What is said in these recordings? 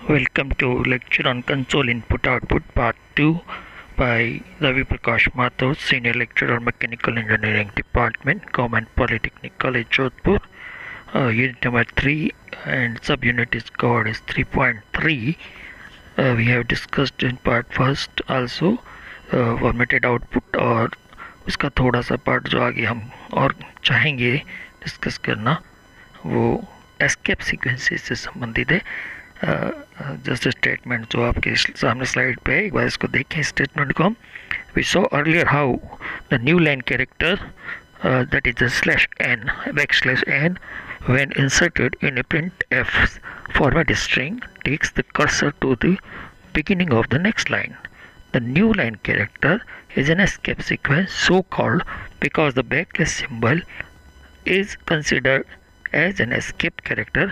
Welcome to lecture on console input output part 2 by Ravi Prakash Mathur, Senior Lecturer Mechanical Engineering Department, Government Polytechnic College, Jodhpur. Unit number 3 and subunit is covered as 3.3. We have discussed in part first also formatted output और उसका थोड़ा सा part जो आगे हम और चाहेंगे discuss करना वो एस्केप सीक्वेंसेस से संबंधित है। जस्ट स्टेटमेंट जो आपके सामने स्लाइड पे है, एक बार इसको देखें स्टेटमेंट को हम। We saw earlier how the new line character that is the slash n backslash n when inserted in a printf format string takes the cursor to the beginning of the next line. The new line character is an escape sequence so called because the backslash symbol is considered as an escape character.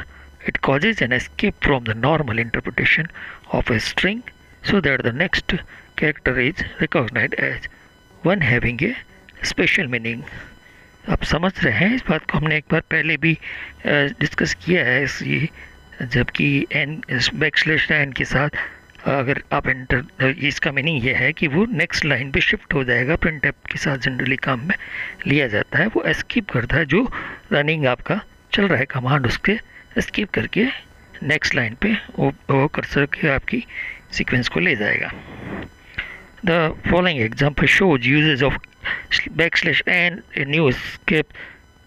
It causes an escape from the normal interpretation of a string so that the next character is recognized as one having a special meaning. आप समझ रहे हैं इस बात को, हमने एक बार पहले भी डिस्कस किया है इसी, जबकि एन बैकस्लैश एन के साथ अगर आप एंटर, इसका मीनिंग ये है कि वो नेक्स्ट लाइन पे शिफ्ट हो जाएगा। प्रिंटफ के साथ जनरली काम में लिया जाता है, वो एस्केप करता है, जो रनिंग आपका चल रहा है कमांड उसके एस्केप करके नेक्स्ट लाइन पे वो कर्सर के आपकी सीक्वेंस को ले जाएगा। The following example shows uses of backslash n a new escape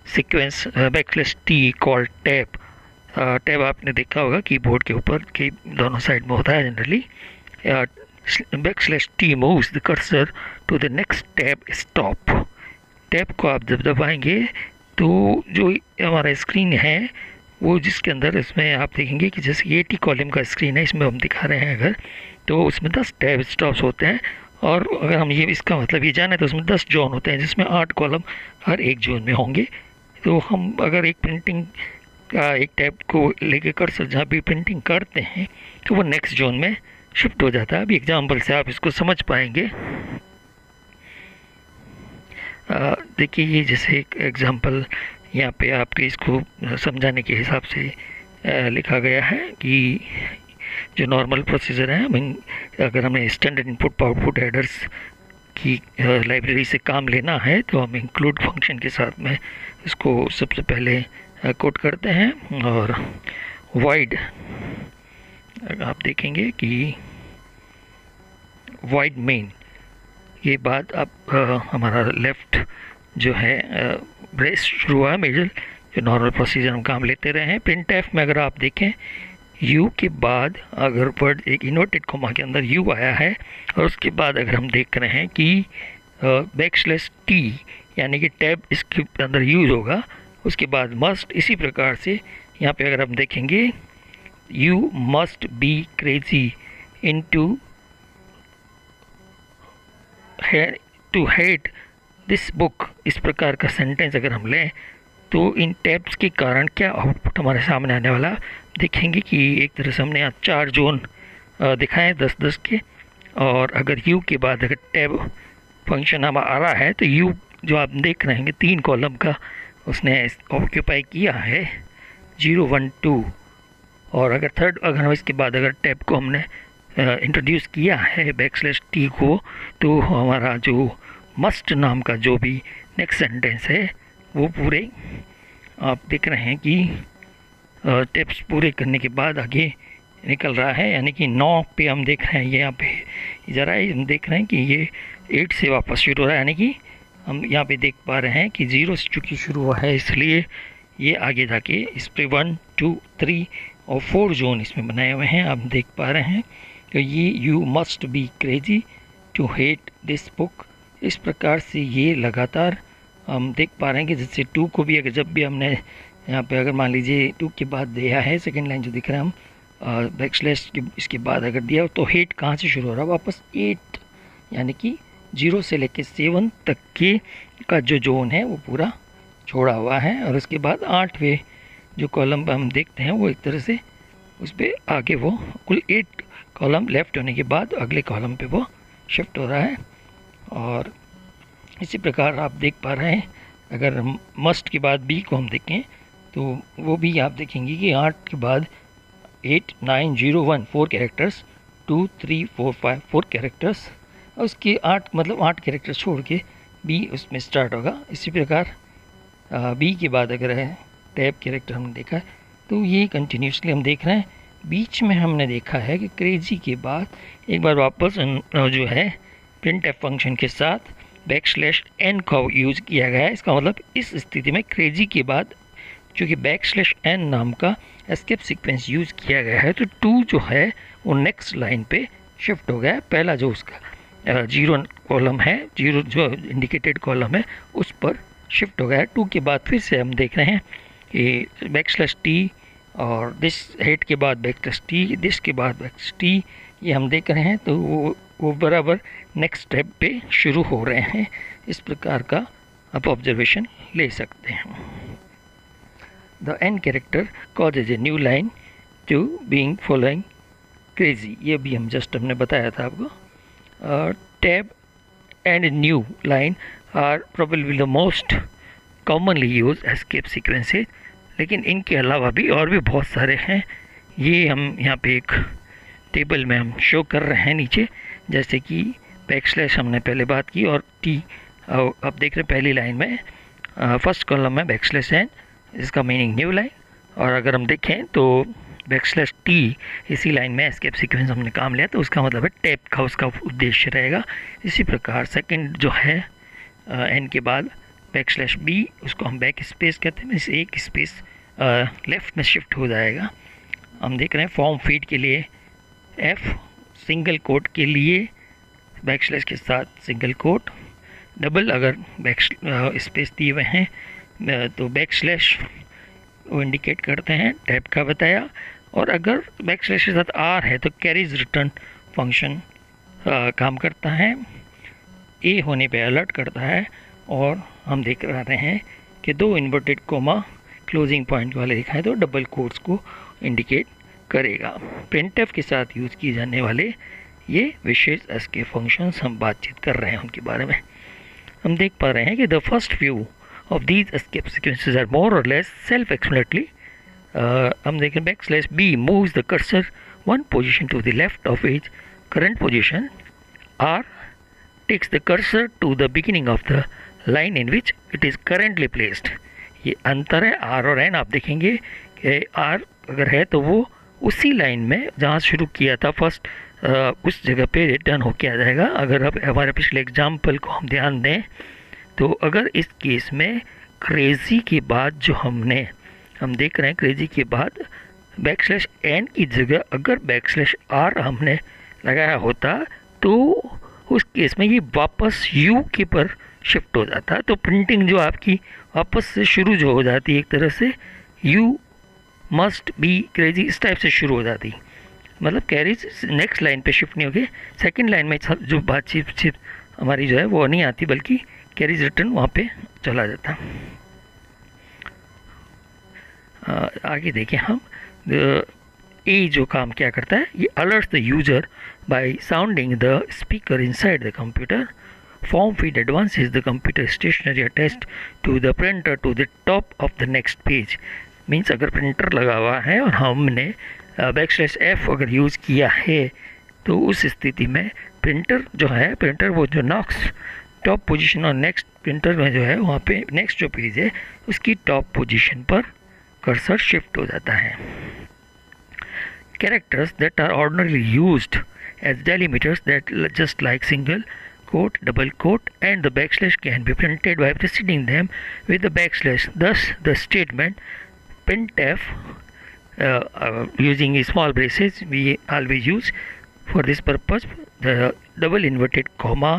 sequence backslash t called tab. Tab आपने देखा होगा कीबोर्ड के ऊपर की दोनों साइड में होता है generally. Backslash T moves the cursor to the next tab stop. Tab को आप जब दबाएंगे तो जो हमारा स्क्रीन है वो जिसके अंदर, इसमें आप देखेंगे कि जैसे ये टी कॉलम का स्क्रीन है, इसमें हम दिखा रहे हैं अगर, तो उसमें 10 टैब स्टॉप्स होते हैं। और अगर हम ये इसका मतलब ये जाने तो उसमें 10 जोन होते हैं जिसमें 8 कॉलम हर एक जोन में होंगे। तो हम अगर एक प्रिंटिंग का एक टैब को लेके कर्सर जहाँ भी प्रिंटिंग करते हैं तो वो नेक्स्ट जोन में शिफ्ट हो जाता है। अभी एग्जांपल से आप इसको समझ पाएंगे। देखिए ये जैसे एक एग्जांपल यहाँ पे आपके इसको समझाने के हिसाब से लिखा गया है कि जो नॉर्मल प्रोसीजर है, अगर हमें स्टैंडर्ड इनपुट आउटपुट हेडर्स की लाइब्रेरी से काम लेना है तो हम इंक्लूड फंक्शन के साथ में इसको सबसे पहले कोड करते हैं। और वाइड आप देखेंगे कि वाइड मेन, ये बात आप हमारा लेफ़्ट जो है ब्रेस शुरू हुआ है मेजर जो नॉर्मल प्रोसीजर हम काम लेते रहे हैं। प्रिंटफ में अगर आप देखें यू के बाद अगर वर्ड एक इन्वर्टेड कॉमा के अंदर यू आया है और उसके बाद अगर हम देख रहे हैं कि बैकस्लैश टी यानी कि टैब इसके अंदर यूज़ होगा, उसके बाद मस्ट, इसी प्रकार से यहाँ पे अगर हम देखेंगे you must be crazy in to hate this book, इस प्रकार का सेंटेंस अगर हम लें तो इन टैब्स के कारण क्या आउटपुट हमारे सामने आने वाला देखेंगे कि एक तरह से हमने यहाँ 4 जोन दिखाए 10-10 के। और अगर यू के बाद अगर टैब फंक्शन हमारा आ रहा है तो यू जो आप देख रहे हैं 3 कॉलम का उसने ऑक्यूपाई किया है 0 1 2। और अगर थर्ड, अगर हम इसके बाद अगर टैब को हमने इंट्रोड्यूस किया है बैकस्लैश टी को, तो हमारा जो मस्ट नाम का जो भी नेक्स्ट सेंटेंस है वो पूरे आप देख रहे हैं कि टिप्स पूरे करने के बाद आगे निकल रहा है। यानी कि 9 पे हम देख रहे हैं, ये यहाँ पे ज़रा हम देख रहे हैं कि ये 8 से वापस शुरू हो रहा है। यानी कि हम यहाँ पे देख पा रहे हैं कि 0 से चूँकि शुरू हुआ है इसलिए ये आगे जाके इस पर 1 2 3 और 4 जोन इसमें बनाए हुए हैं, आप देख पा रहे हैं। तो ये you must be crazy to hate this book, इस प्रकार से ये लगातार हम देख पा रहे हैं कि जैसे 2 को भी अगर जब भी हमने यहाँ पे अगर मान लीजिए 2 के बाद दिया है सेकंड लाइन जो दिख रहा है हम बैकस्लैश के इसके बाद अगर दिया तो हेट कहाँ से शुरू हो रहा है, वापस 8 यानी कि 0 से लेकर 7 तक के का जो जोन है वो पूरा छोड़ा हुआ है। और उसके बाद 8वें जो कॉलम हम देखते हैं वो एक तरह से उस पर आगे वो कुल 8 कॉलम लेफ़्ट होने के बाद अगले कॉलम पे वो शिफ्ट हो रहा है। और इसी प्रकार आप देख पा रहे हैं अगर हम मस्ट के बाद बी को हम देखें तो वो भी आप देखेंगे कि 8 के बाद 8901 4 कैरेक्टर्स, 2 3 4 5 4 कैरेक्टर्स, और उसके 8 कैरेक्टर्स छोड़ के बी उसमें स्टार्ट होगा। इसी प्रकार बी के बाद अगर है टैब कैरेक्टर हमने देखा है तो ये कंटिन्यूसली हम देख रहे हैं। बीच में हमने देखा है कि क्रेजी के बाद एक बार वापस जो है printf फंक्शन के साथ \n का यूज़ किया गया है। इसका मतलब इस स्थिति में क्रेजी के बाद चूँकि \n नाम का एस्केप सीक्वेंस यूज़ किया गया है तो 2 जो है वो नेक्स्ट लाइन पे शिफ्ट हो गया है। पहला जो उसका 0 कॉलम है, 0 जो इंडिकेटेड कॉलम है उस पर शिफ्ट हो गया है। 2 के बाद फिर से हम देख रहे हैं कि \t और दिस हेड के बाद \t, दिस के बाद \t, ये हम देख रहे हैं तो वो बराबर नेक्स्ट स्टेप पे शुरू हो रहे हैं। इस प्रकार का आप ऑब्जर्वेशन ले सकते हैं। The n character causes a new line to being following crazy, ये भी हमने बताया था आपको। Tab and new line are probably the most commonly use escape sequences, लेकिन इनके अलावा भी और भी बहुत सारे हैं। ये हम यहाँ पे एक टेबल में हम शो कर रहे हैं नीचे, जैसे कि \, हमने पहले बात की, और t आप देख रहे हैं पहली लाइन में फर्स्ट कॉलम में \n, इसका मीनिंग न्यू लाइन, और अगर हम देखें तो \t इसी लाइन में एस्केप सीक्वेंस हमने काम लिया तो उसका मतलब है टैब का उसका उद्देश्य रहेगा। इसी प्रकार सेकंड जो है n के बाद \b, उसको हम बैक स्पेस कहते हैं, इस एक स्पेस लेफ़्ट में शिफ्ट हो जाएगा। हम देख रहे हैं फॉर्म फीड के लिए f, सिंगल कोट के लिए \, के साथ सिंगल कोट, डबल अगर स्पेस दिए हुए हैं तो \, वो इंडिकेट करते हैं टैब का बताया, और अगर \, के साथ r है तो कैरीज रिटर्न फंक्शन काम करता है, a होने पे अलर्ट करता है, और हम देख रहे हैं कि 2 इन्वर्टेड कोमा क्लोजिंग पॉइंट वाले दिखाए तो डबल कोट्स को इंडिकेट करेगा। printf के साथ यूज़ किए जाने वाले ये विशेष एस्केप फंक्शंस हम बातचीत कर रहे हैं उनके बारे में। हम देख पा रहे हैं कि the first few of these escape sequences are more or less self explanatory. हम देख रहे हैं \b moves the cursor 1 position to the left of its current position, r takes the cursor to the beginning of the line in which it is currently placed। ये अंतर है r और n। आप देखेंगे कि r अगर है तो वो उसी लाइन में जहाँ शुरू किया था फर्स्ट उस जगह पे रिटर्न होके आ जाएगा। अगर अब हमारे पिछले एग्जाम्पल को हम ध्यान दें तो अगर इस केस में क्रेजी के बाद जो हम देख रहे हैं क्रेजी के बाद \n की जगह अगर \r हमने लगाया होता तो उस केस में ये वापस u के पर शिफ्ट हो जाता। तो प्रिंटिंग जो आपकी वापस से शुरू जो हो जाती है एक तरह से u मस्ट बी क्रेजी इस टाइप से शुरू हो जाती, मतलब कैरीज नेक्स्ट लाइन पे शिफ्ट नहीं होगी, सेकंड लाइन में जो बातचीत हमारी जो है वो नहीं आती बल्कि कैरीज रिटर्न वहाँ पे चला जाता। आगे देखें हम ए जो काम क्या करता है, ये alerts the user by sounding the speaker inside the computer. Form feed advances the computer stationery attached to the printer to the top of the next page. Means अगर प्रिंटर लगा हुआ है और हमने \f अगर यूज़ किया है तो उस स्थिति में प्रिंटर वो जो नॉक्स टॉप पोजीशन और नेक्स्ट प्रिंटर में जो है वहाँ पे नेक्स्ट जो पेज है उसकी टॉप पोजीशन पर कर्सर शिफ्ट हो जाता है। Characters that are ordinarily used as delimiters that just like single quote, double quote and the \, can be printed by preceding them with the \. Thus, the statement printf using small braces we always use for this purpose. The double inverted comma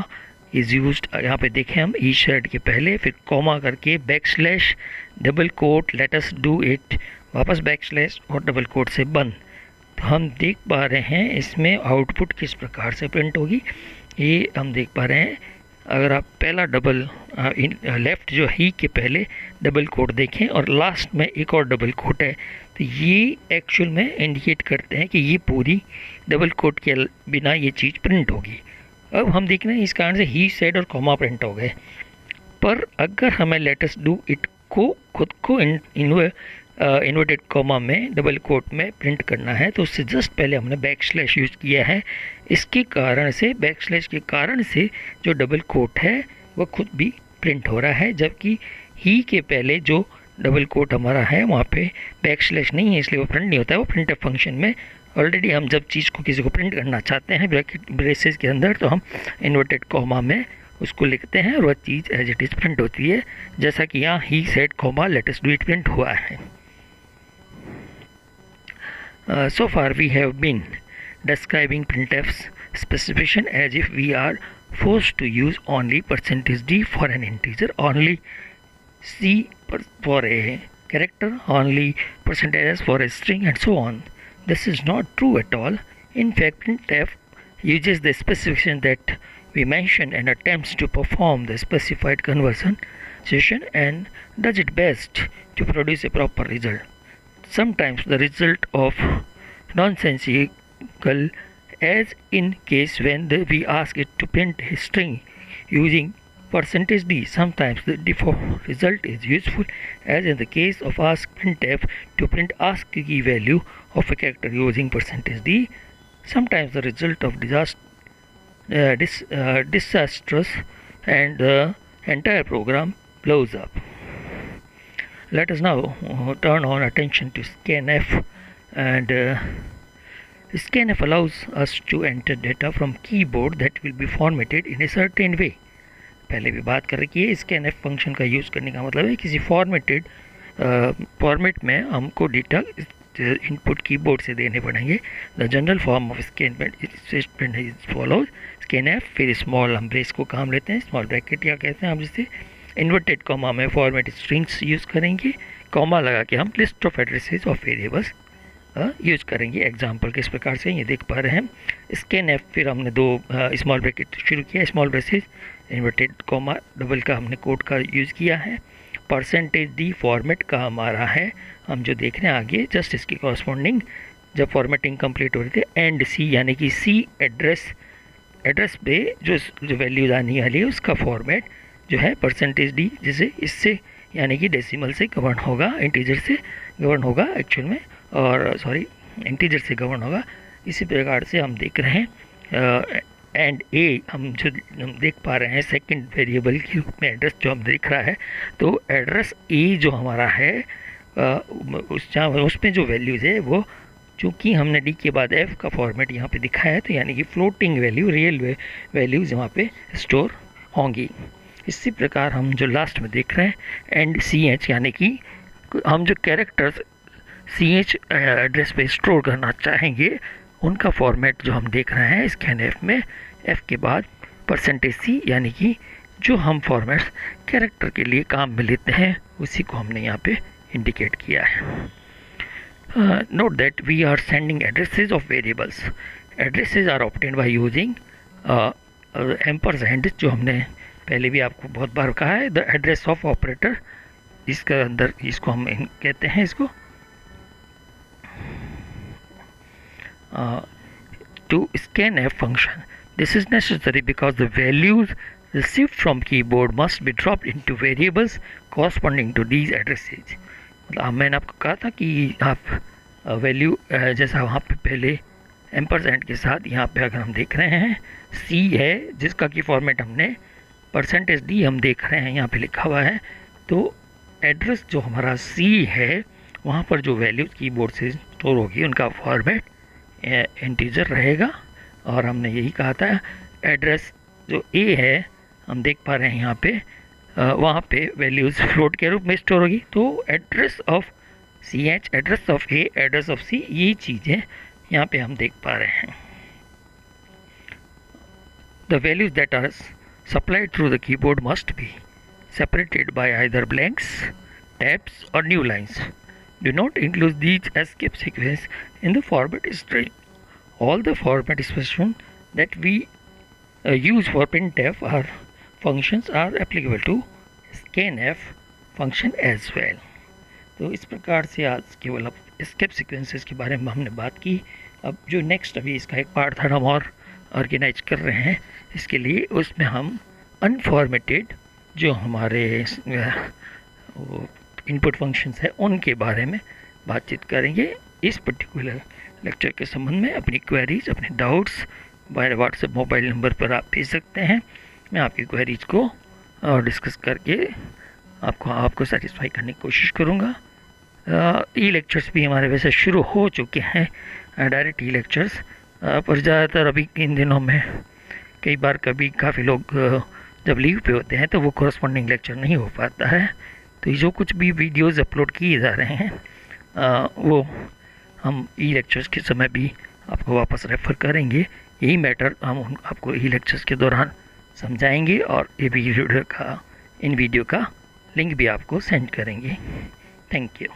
is used। यहाँ पे देखें हम each word के पहले फिर comma करके \, double quote, let us do it, वापस \, और double quote से बंद। तो हम देख पा रहे हैं इसमें आउटपुट किस प्रकार से प्रिंट होगी, ये हम देख पा रहे हैं। अगर आप पहला डबल लेफ़्ट जो ही के पहले डबल कोट देखें और लास्ट में एक और डबल कोट है तो ये एक्चुअल में इंडिकेट करते हैं कि ये पूरी डबल कोट के बिना ये चीज़ प्रिंट होगी। अब हम देख रहे हैं इस कारण से ही सेड और कॉमा प्रिंट हो गए, पर अगर हमें लेट अस डू इट को खुद को इन्वर्टेड कॉमा में डबल कोट में प्रिंट करना है तो उससे जस्ट पहले हमने बैक स्लैश यूज़ किया है। इसके कारण से, बैक स्लैश के कारण से जो डबल कोट है वो खुद भी प्रिंट हो रहा है, जबकि ही के पहले जो डबल कोट हमारा है वहाँ पे बैक स्लैश नहीं है, इसलिए वो प्रिंट नहीं होता है। वो प्रिंटफ फंक्शन में ऑलरेडी हम जब चीज़ को किसी को प्रिंट करना चाहते हैं ब्रैकेट ब्रेसेस के अंदर, तो हम इन्वर्टेड कॉमा में उसको लिखते हैं और वह चीज़ एज इट इज़ प्रिंट होती है, जैसा कि यहाँ he said comma let us do it print हुआ है। So far we have been describing printf's specification as if we are forced to use only %d for an integer, only c for a character, only %s for a string, and so on. This is not true at all. In fact, printf uses the specification that we mentioned and attempts to perform the specified conversion and does its best to produce a proper result. Sometimes the result of nonsensical, as in case when we ask it to print a string using %d. Sometimes the default result is useful, as in the case of ask printf to print ASCII value of a character using %d. Sometimes the result of disastrous and the entire program blows up. Let us now turn our attention to scanf, and scanf allows us to enter data from keyboard that will be formatted in a certain way. पहले भी बात कर रखी है, scanf function का use करने का मतलब है किसी फॉर्मेटेड फॉर्मेट में हमको डेटा इनपुट कीबोर्ड से देने पड़ेंगे। The general form of statement is follows scanf, फिर स्मॉल हम ब्रेस को काम लेते हैं, स्मॉल ब्रैकेट या कहते हैं हम जिसे इन्वर्टेड कॉमा में फॉर्मेट स्ट्रिंग्स यूज़ करेंगे, कॉमा लगा के हम list of addresses of variables use करेंगे। एग्जांपल किस प्रकार से ये देख पा रहे हैं, scanf, फिर हमने दो स्मॉल ब्रैकेट शुरू किया, small braces, inverted comma double का हमने कोड का यूज़ किया है, %d फॉर्मेट का हमारा है, हम जो देख रहे हैं आगे जस्ट इसकी कॉरस्पॉन्डिंग जब फॉर्मेटिंग कंप्लीट हो रही थी, एंड सी यानी कि सी एड्रेस पे जो वैल्यूज आने वाली है उसका फॉर्मेट जो है %d, जिसे इससे यानी कि डेसिमल से गवर्न होगा, इंटीजर से गवर्न होगा एक्चुअल में, और सॉरी इंटीजर से गवर्न होगा। इसी प्रकार से हम देख रहे हैं एंड ए हम देख पा रहे हैं सेकंड वेरिएबल के रूप में एड्रेस जो हम देख रहा है, तो एड्रेस ए जो हमारा है उसमें जो वैल्यूज़ है वो चूँकि हमने डी के बाद एफ का फॉर्मेट यहाँ पे दिखाया है, तो यानी कि फ्लोटिंग वैल्यू रियल वैल्यूज़ वहाँ पे स्टोर होंगी। इसी प्रकार हम जो लास्ट में देख रहे हैं एंड सी एच, यानी कि हम जो कैरेक्टर्स सी एच एड्रेस पे स्टोर करना चाहेंगे उनका फॉर्मेट जो हम देख रहे हैं scanf में एफ के बाद %c, यानी कि जो हम फॉर्मेट्स कैरेक्टर के लिए काम में लेते हैं उसी को हमने यहाँ पे इंडिकेट किया है। Note that we are sending addresses of variables. Addresses are obtained by using ampersand, जो हमने पहले भी आपको बहुत बार कहा है, द एड्रेस ऑफ ऑपरेटर, इसके अंदर इसको हम कहते हैं इसको to scanf function. This is necessary because the values received from keyboard must be dropped into variables corresponding to these addresses. मतलब मैंने आपको कहा था कि आप वैल्यू जैसा वहाँ पे पहले एम्परसेंड के साथ यहाँ पे अगर हम देख रहे हैं C है जिसका की फॉर्मेट हमने %d हम देख रहे हैं यहाँ पे लिखा हुआ है, तो एड्रेस जो हमारा C है वहाँ पर जो वैल्यूज़ कीबोर्ड से स्टोर होगी उनका फॉर्मेट इंटीजर रहेगा। और हमने यही कहा था एड्रेस जो ए है हम देख पा रहे हैं यहाँ पे वहाँ पे वैल्यूज़ फ्लोट के रूप में स्टोर होगी, तो address of C H, address of A, address of C, ये चीज़ें यहाँ पे हम देख पा रहे हैं। The values that are supplied through the keyboard must be separated by either blanks, tabs or new lines. Do not include these escape sequence in the format string. All the format specifications that we use for printf or functions are applicable to scanf function as well. तो इस प्रकार से आज केवल अब escape sequences के बारे में हमने बात की। अब जो नेक्स्ट अभी इसका एक पार्ट था हम और ऑर्गेनाइज कर रहे हैं, इसके लिए उसमें हम अनफॉर्मेटेड जो हमारे इनपुट फंक्शंस है उनके बारे में बातचीत करेंगे। इस पर्टिकुलर लेक्चर के संबंध में अपनी क्वेरीज, अपने doubts by WhatsApp mobile number पर आप भेज सकते हैं। मैं आपकी क्वेरीज को डिस्कस करके आपको सेटिस्फाई करने की कोशिश करूँगा। ई लेक्चर्स भी हमारे वैसे शुरू हो चुके हैं, डायरेक्ट ई लेक्चर्स, पर ज़्यादातर अभी इन दिनों में कई बार काफ़ी लोग जब लीव पे होते हैं तो वो कॉरस्पॉन्डिंग लेक्चर नहीं हो पाता है। तो जो कुछ भी वीडियोज़ अपलोड किए जा रहे हैं वो हम ई लेक्चर्स के समय भी आपको वापस रेफ़र करेंगे। यही मैटर हम आपको ई लेक्चर्स के दौरान समझाएंगे और ये वीडियो का लिंक भी आपको सेंड करेंगे। Thank you.